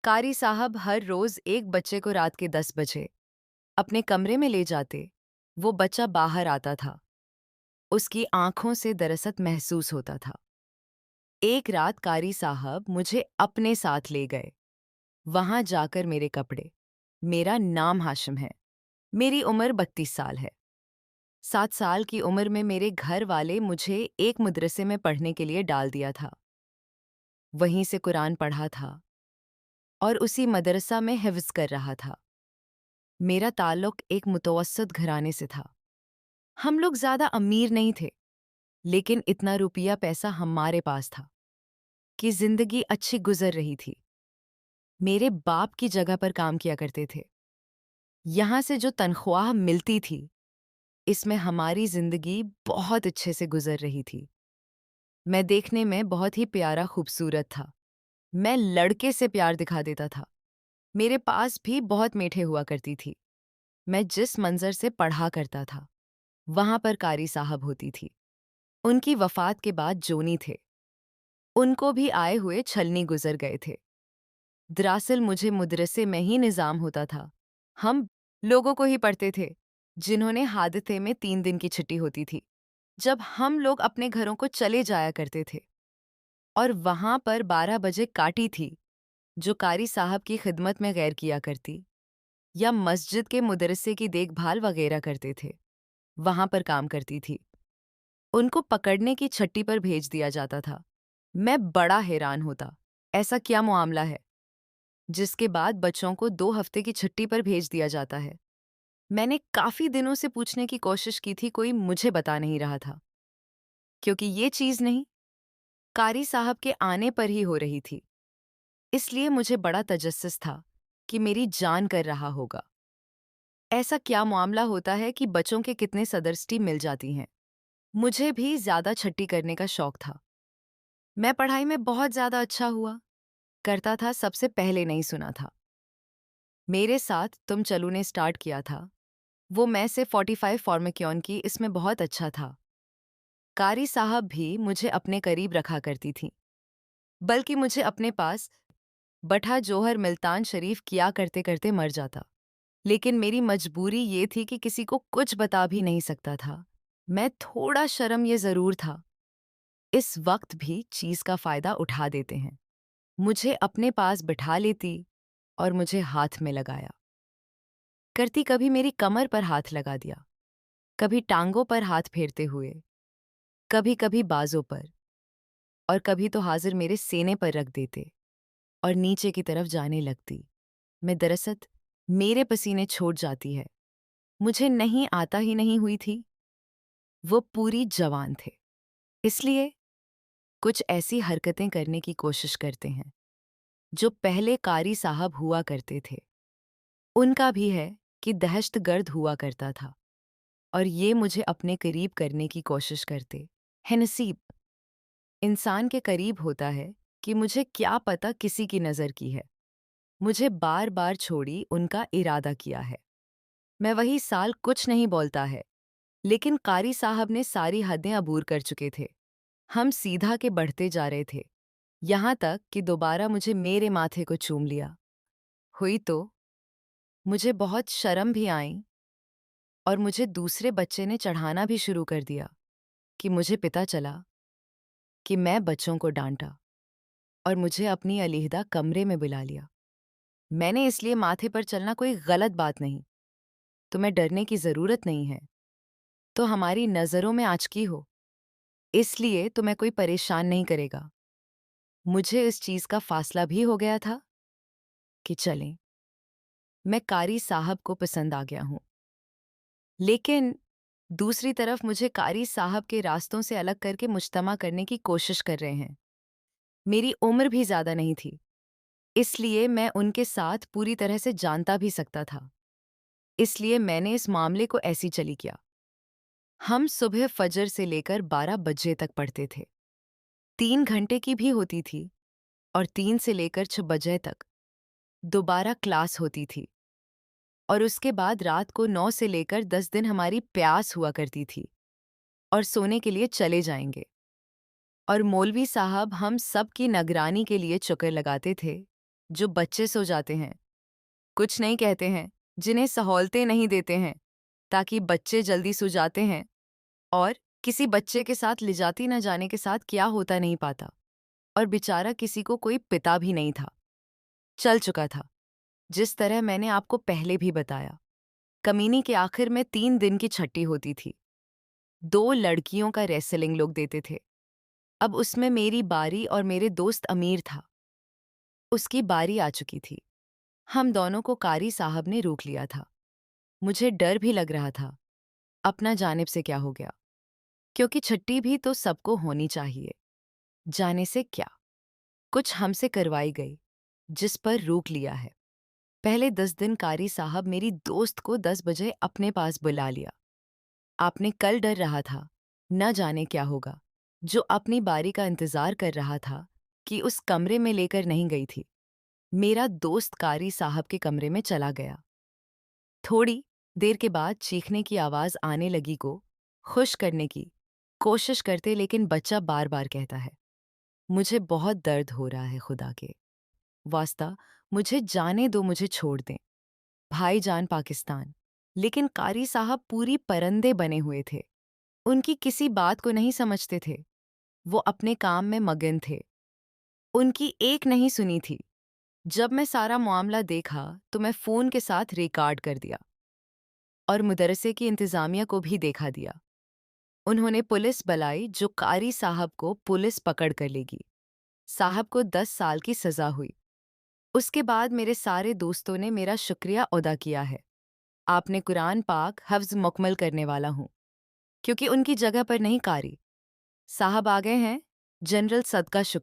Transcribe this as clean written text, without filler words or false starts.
कारी साहब हर रोज एक बच्चे को रात के 10 बजे अपने कमरे में ले जाते। वो बच्चा बाहर आता था। उसकी आंखों से दरअसत महसूस होता था। एक रात कारी साहब मुझे अपने साथ ले गए। वहां जाकर मेरे कपड़े, मेरा नाम हाशिम है, मेरी उम्र 32 साल है। 7 साल की उम्र में मेरे घर वाले मुझे एक मदरसे में पढ़ने के लिए डाल दिया था। वहीं से कुरान पढ़ा था और उसी मदरसा में हिफ्ज़ कर रहा था। मेरा ताल्लुक एक मुतवस्सित घराने से था। हम लोग ज़्यादा अमीर नहीं थे, लेकिन इतना रुपया पैसा हमारे पास था कि ज़िंदगी अच्छी गुजर रही थी। मेरे बाप की जगह पर काम किया करते थे। यहाँ से जो तनख्वाह मिलती थी, इसमें हमारी ज़िंदगी बहुत अच्छे से गुजर रही थी। मैं देखने में बहुत ही प्यारा खूबसूरत था। मैं लड़के से प्यार दिखा देता था। मेरे पास भी बहुत मीठे हुआ करती थी। मैं जिस मंज़र से पढ़ा करता था, वहाँ पर कारी साहब होती थी। उनकी वफ़ात के बाद जोनी थे। उनको भी आए हुए छलनी गुज़र गए थे। दरअसल मुझे मदरसे में ही निज़ाम होता था। हम लोगों को ही पढ़ते थे, जिन्होंने हादसे में 3 दिन की छुट्टी होती थी, जब हम लोग अपने घरों को चले जाया करते थे। और वहाँ पर 12 बजे काटी थी, जो कारी साहब की खिदमत में गैर किया करती, या मस्जिद के मुदरसे की देखभाल वगैरह करते थे, वहाँ पर काम करती थी। उनको पकड़ने की छट्टी पर भेज दिया जाता था। मैं बड़ा हैरान होता, ऐसा क्या मामला है जिसके बाद बच्चों को 2 हफ्ते की छुट्टी पर भेज दिया जाता है। मैंने काफ़ी दिनों से पूछने की कोशिश की थी, कोई मुझे बता नहीं रहा था, क्योंकि ये चीज़ नहीं, कारी साहब के आने पर ही हो रही थी। इसलिए मुझे बड़ा तजस्सुस था कि मेरी जान कर रहा होगा। ऐसा क्या मामला होता है कि बच्चों के कितने सदरस्टी मिल जाती हैं। मुझे भी ज़्यादा छट्टी करने का शौक था। मैं पढ़ाई में बहुत ज़्यादा अच्छा हुआ करता था, सबसे पहले नहीं सुना था। मेरे साथ तुम चलू ने स्टार्ट किया था। वो मैं से 45 फॉर्मेक्योन की, इसमें बहुत अच्छा था। कारी साहब भी मुझे अपने करीब रखा करती थी, बल्कि मुझे अपने पास बठा जोहर मुल्तान शरीफ किया करते करते मर जाता। लेकिन मेरी मजबूरी ये थी कि किसी को कुछ बता भी नहीं सकता था। मैं थोड़ा शर्म ये ज़रूर था। इस वक्त भी चीज़ का फ़ायदा उठा देते हैं। मुझे अपने पास बिठा लेती और मुझे हाथ में लगाया करती। कभी मेरी कमर पर हाथ लगा दिया, कभी टांगों पर हाथ फेरते हुए, कभी कभी बाजों पर, और कभी तो हाजिर मेरे सीने पर रख देते और नीचे की तरफ जाने लगती। मैं दरअसल मेरे पसीने छोड़ जाती है। मुझे नहीं आता ही नहीं हुई थी। वो पूरी जवान थे, इसलिए कुछ ऐसी हरकतें करने की कोशिश करते हैं जो पहले कारी साहब हुआ करते थे। उनका भी है कि दहशतगर्द हुआ करता था और ये मुझे अपने करीब करने की कोशिश करते हैं। नसीब इंसान के करीब होता है कि मुझे क्या पता किसी की नज़र की है। मुझे बार बार छोड़ी उनका इरादा किया है। मैं वही साल कुछ नहीं बोलता है, लेकिन कारी साहब ने सारी हदें अबूर कर चुके थे। हम सीधा के बढ़ते जा रहे थे, यहाँ तक कि दोबारा मुझे मेरे माथे को चूम लिया। हुई तो मुझे बहुत शर्म भी आई और मुझे दूसरे बच्चे ने चढ़ाना भी शुरू कर दिया कि मुझे पता चला कि मैं बच्चों को डांटा और मुझे अपनी अलहदा कमरे में बुला लिया। मैंने इसलिए माथे पर चलना कोई गलत बात नहीं, तुम्हें डरने की ज़रूरत नहीं है। तो हमारी नज़रों में आँचकी हो, इसलिए तुम्हें कोई परेशान नहीं करेगा। मुझे इस चीज़ का फ़ासला भी हो गया था कि चलें, मैं कारी साहब को पसंद आ गया हूँ। लेकिन दूसरी तरफ मुझे कारी साहब के रास्तों से अलग करके मुज्तमा करने की कोशिश कर रहे हैं। मेरी उम्र भी ज़्यादा नहीं थी, इसलिए मैं उनके साथ पूरी तरह से जानता भी सकता था। इसलिए मैंने इस मामले को ऐसी चली किया। हम सुबह फजर से लेकर 12 बजे तक पढ़ते थे। 3 घंटे की भी होती थी और 3 से लेकर 6 बजे तक दोबारा क्लास होती थी। और उसके बाद रात को 9 से लेकर 10 दिन हमारी प्यास हुआ करती थी और सोने के लिए चले जाएंगे। और मौलवी साहब हम सब की निगरानी के लिए चक्कर लगाते थे जो बच्चे सो जाते हैं, कुछ नहीं कहते हैं, जिन्हें सहूलतें नहीं देते हैं ताकि बच्चे जल्दी सो जाते हैं, और किसी बच्चे के साथ ले जाती न जाने के साथ क्या होता नहीं पाता, और बेचारा किसी को कोई पिता भी नहीं था, चल चुका था। जिस तरह मैंने आपको पहले भी बताया, कमीनी के आखिर में 3 दिन की छुट्टी होती थी। 2 लड़कियों का रेसलिंग लोग देते थे। अब उसमें मेरी बारी और मेरे दोस्त अमीर था। उसकी बारी आ चुकी थी। हम दोनों को कारी साहब ने रोक लिया था। मुझे डर भी लग रहा था, अपना जानिब से क्या हो गया, क्योंकि छुट्टी भी तो सबको होनी चाहिए। जाने से क्या, कुछ हमसे करवाई गई, जिस पर रोक लिया है। पहले 10 दिन कारी साहब मेरी दोस्त को 10 बजे अपने पास बुला लिया। आपने कल डर रहा था, न जाने क्या होगा, जो अपनी बारी का इंतजार कर रहा था कि उस कमरे में लेकर नहीं गई थी। मेरा दोस्त कारी साहब के कमरे में चला गया। थोड़ी देर के बाद चीखने की आवाज आने लगी को खुश करने की कोशिश करते, लेकिन बच्चा बार बार कहता है, मुझे बहुत दर्द हो रहा है, खुदा के वास्ता मुझे जाने दो, मुझे छोड़ दें। भाईजान पाकिस्तान। लेकिन कारी साहब पूरी परंदे बने हुए थे। उनकी किसी बात को नहीं समझते थे। वो अपने काम में मगन थे। उनकी एक नहीं सुनी थी। जब मैं सारा मामला देखा तो मैं फ़ोन के साथ रिकॉर्ड कर दिया और मुदरसे की इंतज़ामिया को भी देखा दिया। उन्होंने पुलिस बुलाई, जो कारी साहब को पुलिस पकड़ कर लेगी। साहब को 10 साल की सज़ा हुई। उसके बाद मेरे सारे दोस्तों ने मेरा शुक्रिया अदा किया है। आपने कुरान पाक हफ्ज़ मुकम्मल करने वाला हूँ, क्योंकि उनकी जगह पर नहीं कारी साहब आ गए हैं। जनरल सदका शुक्र।